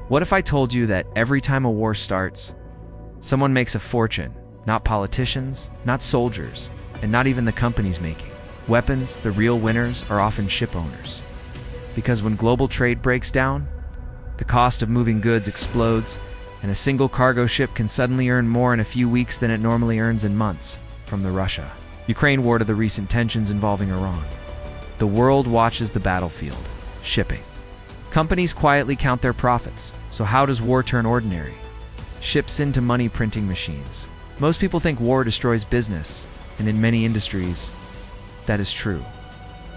What if I told you that every time a war starts, someone makes a fortune? Not politicians, not soldiers, and not even the companies making weapons. The real winners are often ship owners. Because when global trade breaks down, the cost of moving goods explodes, and a single cargo ship can suddenly earn more in a few weeks than it normally earns in months. From the Russia-Ukraine war to the recent tensions involving Iran, the world watches the battlefield. Shipping. Companies quietly count their profits. So how does war turn ordinary ships into money-printing machines? Most people think war destroys business, and in many industries, that is true.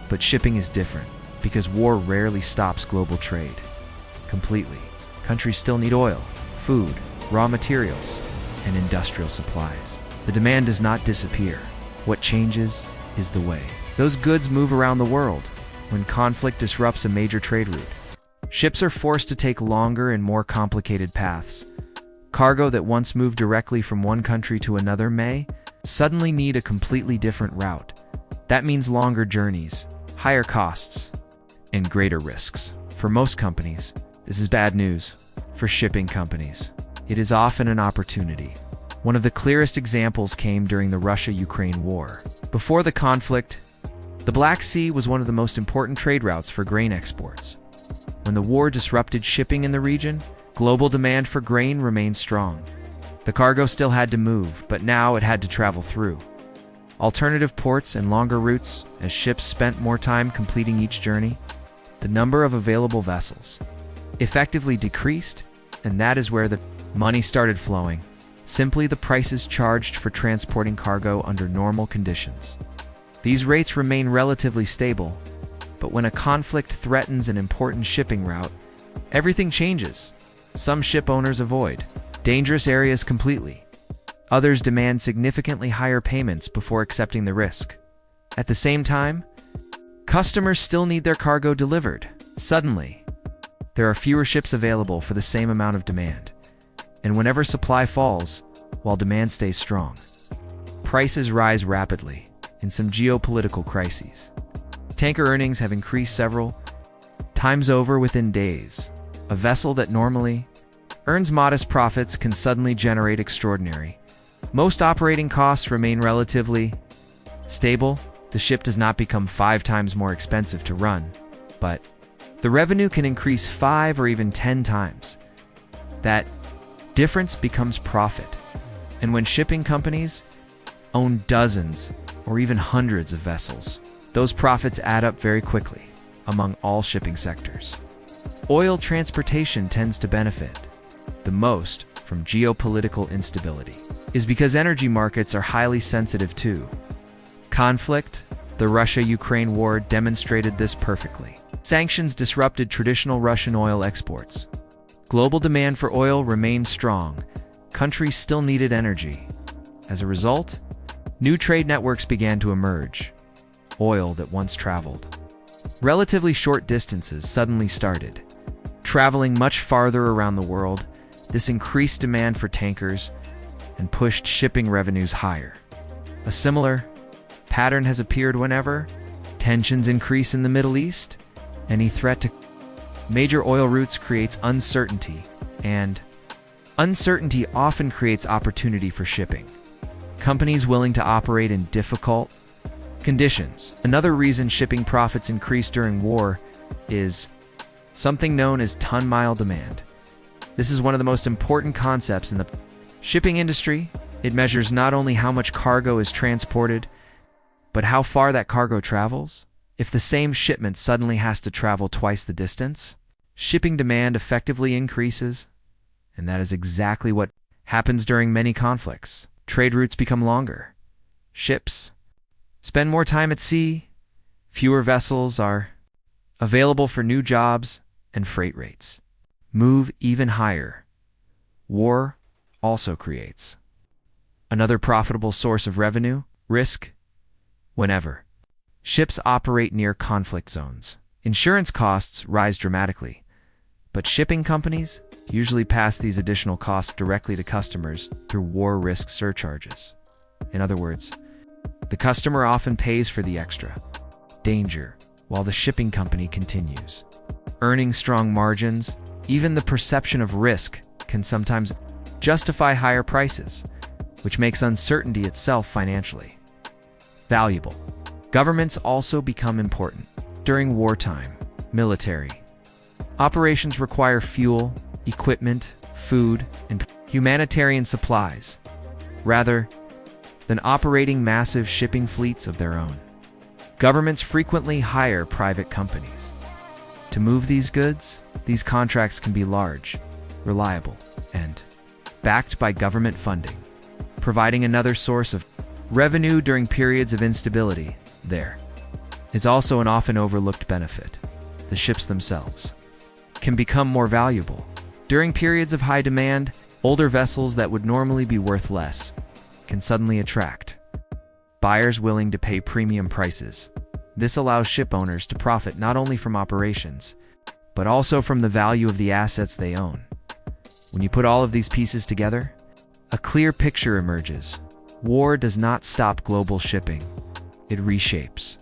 But shipping is different, because war rarely stops global trade completely. Countries still need oil, food, raw materials, and industrial supplies. The demand does not disappear. What changes is the way those goods move around the world. When conflict disrupts a major trade route, ships are forced to take longer and more complicated paths. Cargo that once moved directly from one country to another may suddenly need a completely different route. That means longer journeys, higher costs, and greater risks. For most companies, this is bad news. For shipping companies, it is often an opportunity. One of the clearest examples came during the Russia-Ukraine war. Before the conflict, the Black Sea was one of the most important trade routes for grain exports. When the war disrupted shipping in the region, global demand for grain remained strong. The cargo still had to move, but now it had to travel through alternative ports and longer routes. As ships spent more time completing each journey, the number of available vessels effectively decreased, and that is where the money started flowing. Simply the prices charged for transporting cargo under normal conditions. These rates remain relatively stable, but when a conflict threatens an important shipping route, everything changes. Some ship owners avoid dangerous areas completely. Others demand significantly higher payments before accepting the risk. At the same time, customers still need their cargo delivered. Suddenly, there are fewer ships available for the same amount of demand. And whenever supply falls, while demand stays strong, prices rise rapidly. In some geopolitical crises, tanker earnings have increased several times over within days. A vessel that normally earns modest profits can suddenly generate extraordinary. Most operating costs remain relatively stable. The ship does not become 5 times more expensive to run, but the revenue can increase 5 or even 10 times. That difference becomes profit. And when shipping companies own dozens or even hundreds of vessels, those profits add up very quickly among all shipping sectors. Oil transportation tends to benefit the most from geopolitical instability, is because energy markets are highly sensitive to conflict. The Russia-Ukraine war demonstrated this perfectly. Sanctions disrupted traditional Russian oil exports. Global demand for oil remained strong. Countries still needed energy. As a result, new trade networks began to emerge. Oil that once traveled relatively short distances suddenly started traveling much farther around the world. This increased demand for tankers and pushed shipping revenues higher. A similar pattern has appeared whenever tensions increase in the Middle East. Any threat to major oil routes creates uncertainty, and uncertainty often creates opportunity for shipping companies willing to operate in difficult conditions. Another reason shipping profits increase during war is something known as ton-mile demand. This is one of the most important concepts in the shipping industry. It measures not only how much cargo is transported, but how far that cargo travels. If the same shipment suddenly has to travel twice the distance, shipping demand effectively increases, and that is exactly what happens during many conflicts. Trade routes become longer. Ships spend more time at sea. Fewer vessels are available for new jobs, and freight rates move even higher. War also creates another profitable source of revenue: risk. Whenever ships operate near conflict zones, insurance costs rise dramatically, but shipping companies usually pass these additional costs directly to customers through war risk surcharges. In other words, the customer often pays for the extra danger while the shipping company continues earning strong margins. Even the perception of risk can sometimes justify higher prices, which makes uncertainty itself financially valuable. Governments also become important. During wartime, military operations require fuel, equipment, food, and humanitarian supplies, rather than operating massive shipping fleets of their own. Governments frequently hire private companies to move these goods. These contracts can be large, reliable, and backed by government funding, providing another source of revenue during periods of instability. There is also an often overlooked benefit. The ships themselves can become more valuable. During periods of high demand, older vessels that would normally be worth less can suddenly attract buyers willing to pay premium prices. This allows ship owners to profit not only from operations, but also from the value of the assets they own. When you put all of these pieces together, a clear picture emerges. War does not stop global shipping. It reshapes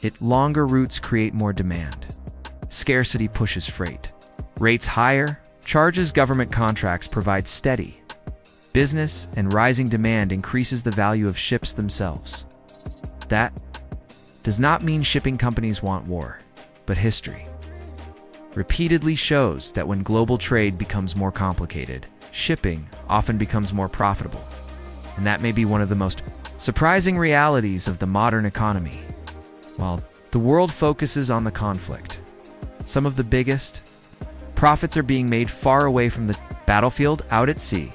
it. Longer routes create more demand. Scarcity pushes freight rates higher. Charges government contracts provide steady business, and rising demand increases the value of ships themselves. That does not mean shipping companies want war, but history repeatedly shows that when global trade becomes more complicated, shipping often becomes more profitable. And that may be one of the most surprising realities of the modern economy. While the world focuses on the conflict, some of the biggest profits are being made far away from the battlefield, out at sea.